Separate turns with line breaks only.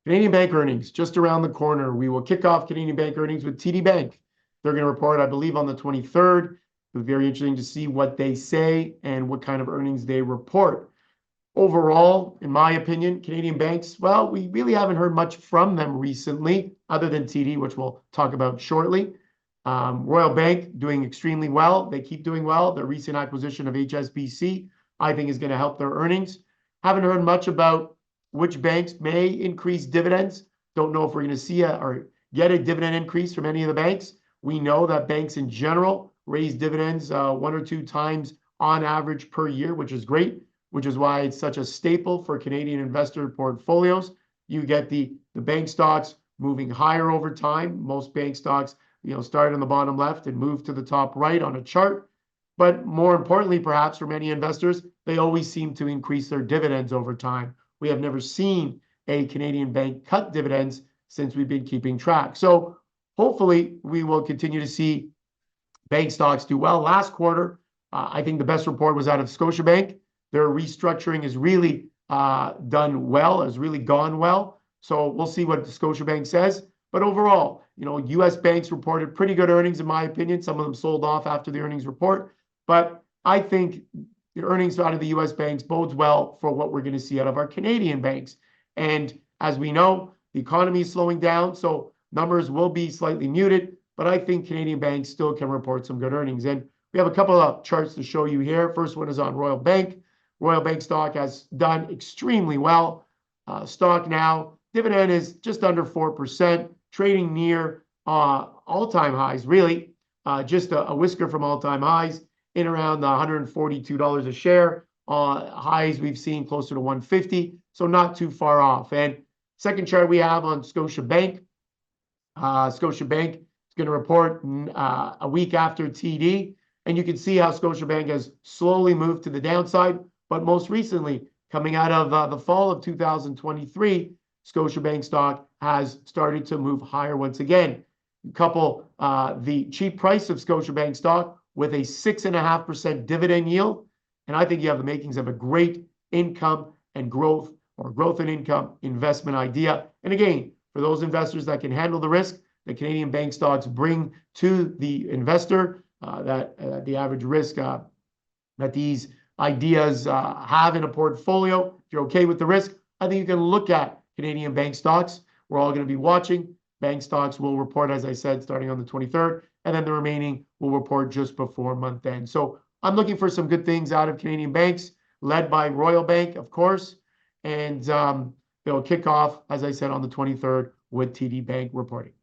Canadian Bank earnings just around the corner. We will kick off Canadian Bank earnings with TD Bank. They're going to report, I believe, on the 23rd. It'll be very interesting to see what they say and what kind of earnings they report. Overall, in my opinion, Canadian banks, well, we really haven't heard much from them recently, other than TD, which we'll talk about shortly. Royal Bank doing extremely well. They keep doing well. Their recent acquisition of HSBC, I think, is going to help their earnings. Haven't heard much about which banks may increase dividends. Don't know if we're going to see or get a dividend increase from any of the banks. We know that banks in general raise dividends 1 or 2 times on average per year, which is great, which is why it's such a staple for Canadian investor portfolios. You get the bank stocks moving higher over time. Most bank stocks, start on the bottom left and move to the top right on a chart. But more importantly, perhaps for many investors, they always seem to increase their dividends over time. We have never seen a Canadian bank cut dividends since we've been keeping track. So hopefully we will continue to see bank stocks do well. Last quarter, I think the best report was out of Scotiabank. Their restructuring has really done well, has really gone well. So we'll see what Scotiabank says. But overall, U.S. banks reported pretty good earnings, in my opinion. Some of them sold off after the earnings report. But I think the earnings out of the U.S. banks bodes well for what we're going to see out of our Canadian banks. And as we know, the economy is slowing down, so numbers will be slightly muted. But I think Canadian banks still can report some good earnings. And we have a couple of charts to show you here. First one is on Royal Bank. Royal Bank stock has done extremely well. Stock now, dividend is just under 4%, trading near all-time highs, really. Just a whisker from all-time highs in around the $142 a share. Highs we've seen closer to 150, so not too far off. And second chart we have on Scotiabank. Scotiabank is going to report a week after TD. And you can see how Scotiabank has slowly moved to the downside. But most recently, coming out of the fall of 2023, Scotiabank stock has started to move higher once again. Couple the cheap price of Scotiabank stock with a 6.5% dividend yield. And I think you have the makings of a great income and growth, or growth and income investment idea. And again, for those investors that can handle the risk that Canadian bank stocks bring to the investor, the average risk that these ideas have in a portfolio, if you're okay with the risk, I think you can look at Canadian bank stocks. We're all going to be watching. Bank stocks will report, as I said, starting on the 23rd, and then the remaining will report just before month end. So I'm looking for some good things out of Canadian banks, led by Royal Bank, of course. And they'll kick off, as I said, on the 23rd with TD Bank reporting.